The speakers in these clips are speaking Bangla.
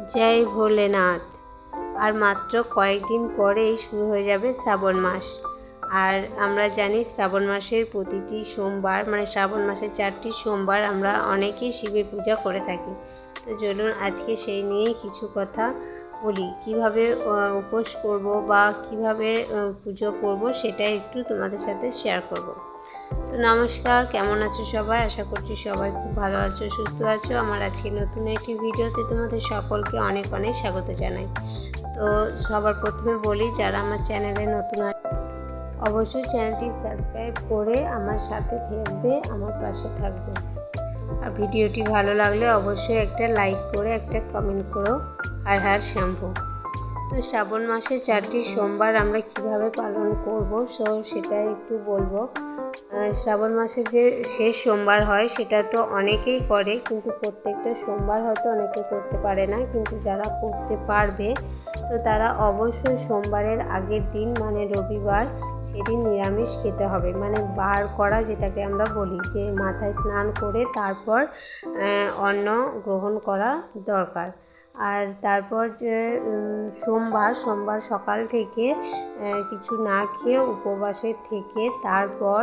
जय भोलेनाथ। और मात्र कয়েকদিন পরেই শুরু হয়ে যাবে শ্রাবণ মাস। আর আমরা জানি শ্রাবণ মাসের প্রতিটি সোমবার মানে শ্রাবণ মাসের 4টি সোমবার আমরা অনেকেই শিবের পূজা করে থাকি। তো চলুন আজকে সেই নিয়েই কিছু কথা বলি, কিভাবে উপোস করব বা কিভাবে পুজো করব সেটাই একটু তোমাদের সাথে শেয়ার করব। তো নমস্কার, কেমন আছো সবাই? আশা করছি সবাই খুব ভালো আছো, সুস্থ আছো। আমার আজকে নতুন একটি ভিডিওতে তোমাদের সকলকে অনেক অনেক স্বাগত জানাই। তো সবার প্রথমে বলি, যারা আমার চ্যানেলে নতুন আছে অবশ্যই চ্যানেলটি সাবস্ক্রাইব করে আমার সাথে থাকবে, আমার পাশে থাকবে। আর ভিডিওটি ভালো লাগলে অবশ্যই একটা লাইক করে একটা কমেন্ট করো। হর হর শম্ভু। তো শ্রাবণ মাসে 4টি সোমবার আমরা কিভাবে পালন করব সেটাই একটু বলবো। শ্রাবণ মাসে যে শেষ সোমবার হয় সেটা তো অনেকেই করে, কিন্তু প্রত্যেকটা সোমবার হয়তো অনেকে করতে পারে না। কিন্তু যারা করতে পারবে তো তারা অবশ্যই সোমবারের আগের দিন মানে রবিবার সেদিন নিরামিষ খেতে হবে, মানে বার করা যেটাকে আমরা বলি, যে মাথায় স্নান করে তারপর অন্ন গ্রহণ করা দরকার। আর তারপর যে সোমবার সকাল থেকে কিছু না খেয়ে উপবাসে থেকে তারপর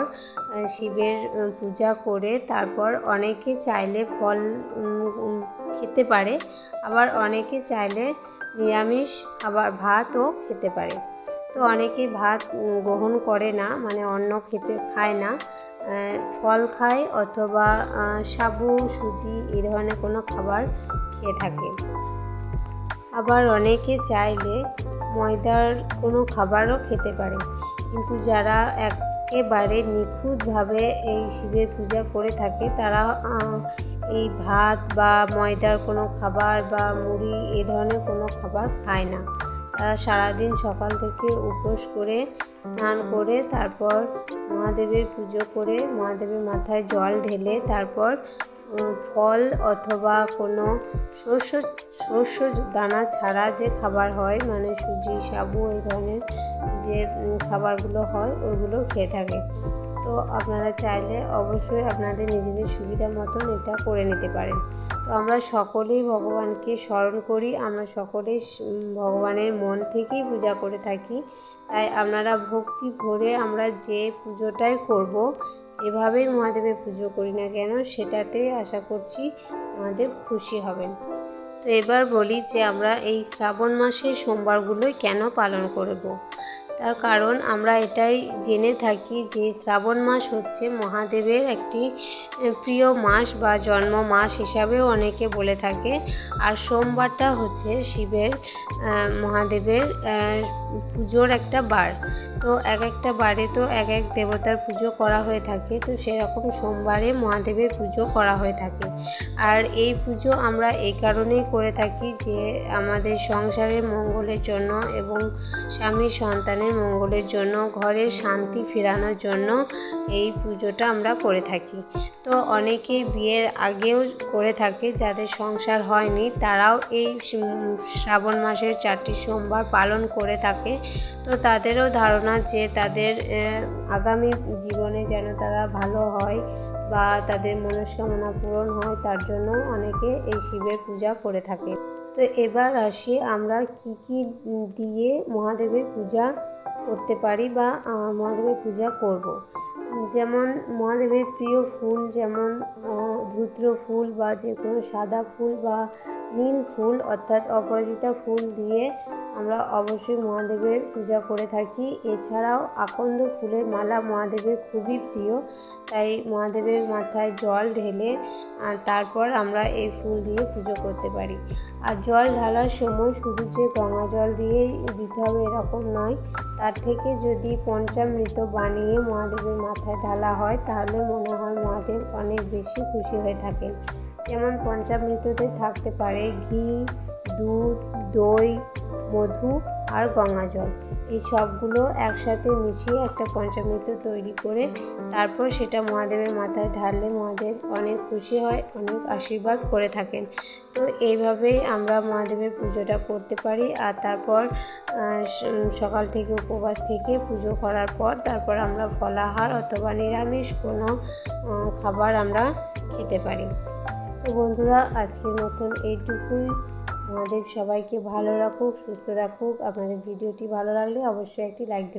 শিবের পূজা করে তারপর অনেকে চাইলে ফল খেতে পারে, আবার অনেকে চাইলে নিরামিষ আবার ভাতও খেতে পারে। তো অনেকে ভাত গ্রহণ করে না, মানে অন্ন খায় না, ফল খায় অথবা সাবু সুজি এই ধরনের কোনো খাবার খেয়ে থাকে। আবার অনেকে চাইলে ময়দার কোনো খাবারও খেতে পারে। কিন্তু যারা একেবারে নিখুঁতভাবে এই শিবের পূজা করে থাকে তারা এই ভাত বা ময়দার কোনো খাবার বা মুড়ি এ ধরনের কোনো খাবার খায় না। তারা সারাদিন সকাল থেকে উপোস করে স্নান করে তারপর মহাদেবের পুজো করে মহাদেবের মাথায় জল ঢেলে তারপর ফল অথবা কোনো শস্য দানা ছাড়া যে খাবার হয়, মানে সুজি সাবু এই ধরনের যে খাবারগুলো হয় ওইগুলো খেয়ে থাকে। তো আপনারা চাইলে অবশ্যই আপনাদের নিজেদের সুবিধা মতন এটা করে নিতে পারেন। তো আমরা সকলেই ভগবানকে স্মরণ করি, আমরা সকলেই ভগবানের মন থেকেই পূজা করে থাকি। তাই আপনারা ভক্তি ভরে আমরা যে পুজোটাই করব, যেভাবেই মহাদেবের পুজো করি না কেন সেটাতেই আশা করছি মহাদেব খুশি হবেন। তো এবার বলি যে আমরা এই শ্রাবণ মাসের সোমবারগুলোই কেন পালন করব। তার কারণ আমরা এটাই জেনে থাকি যে শ্রাবণ মাস হচ্ছে মহাদেবের একটি প্রিয় মাস বা জন্ম মাস হিসাবেও অনেকে বলে থাকে। আর সোমবারটা হচ্ছে শিবের মহাদেবের পুজোর একটা বার। তো একটা বারে তো এক দেবতার পুজো করা হয়ে থাকে, তো সেরকম সোমবারে মহাদেবের পুজো করা হয়ে থাকে। আর এই পুজো আমরা এই কারণেই করে থাকি যে আমাদের সংসারের মঙ্গলের জন্য এবং স্বামী সন্তানের মঙ্গলের জন্য, ঘরের শান্তি ফেরানোর জন্য এই পুজোটা আমরা করে থাকি। তো অনেকেই বিয়ের আগেও করে থাকে, যাদের সংসার হয়নি তারাও এই শ্রাবণ মাসের 4টি সোমবার পালন করে থাকে। তো তাদেরও ধারণা যে তাদের আগামী জীবনে যেন তারা ভালো হয় বা তাদের মনস্কামনা পূরণ হয়, তার জন্য অনেকে এই শিবের পূজা করে থাকে। তো এবার আসি আমরা কি দিয়ে মহাদেবের পূজা করতে পারি বা মহাদেবের পূজা করব। যেমন মহাদেবের প্রিয় ফুল যেমন ধূত্র ফুল বা যে কোনো সাদা ফুল বা নীল ফুল অর্থাৎ অপরাজিতা ফুল দিয়ে আমরা অবশ্যই মহাদেবের পূজা করে থাকি। এছাড়াও আকন্দ ফুলের মালা মহাদেবের খুবই প্রিয়, তাই মহাদেবের মাথায় জল ঢেলে তারপর আমরা এই ফুল দিয়ে পুজো করতে পারি। আর জল ঢালার সময় শুধু যে গঙ্গা জল দিয়েই দিতে হবে এরকম নয়, তার থেকে যদি পঞ্চামৃত বানিয়ে মহাদেবের মাথায় ঢালা হয় তাহলে মনে হয় মহাদেব অনেক বেশি খুশি হয়ে থাকেন। যেমন পঞ্চামৃততে থাকতে পারে ঘি, দুধ, দই, মধু আর গঙ্গা জল। এই সবগুলো একসাথে মিশিয়ে একটা পঞ্চামৃত তৈরি করে তারপর সেটা মহাদেবের মাথায় ঢাললে মহাদেব অনেক খুশি হয়, অনেক আশীর্বাদ করে থাকেন। তো এইভাবেই আমরা মহাদেবের পুজোটা করতে পারি। আর তারপর সকাল থেকে উপবাস থেকে পুজো করার পর তারপর আমরা ফলাহার অথবা নিরামিষ কোনো খাবার আমরা খেতে পারি। তো বন্ধুরা, আজকের মতন এইটুকুই। আমাদের সবাইকে ভালো রাখুক, সুস্থ রাখুক। আপনাদের ভিডিওটি ভালো লাগলে অবশ্যই একটি লাইক দেবেন।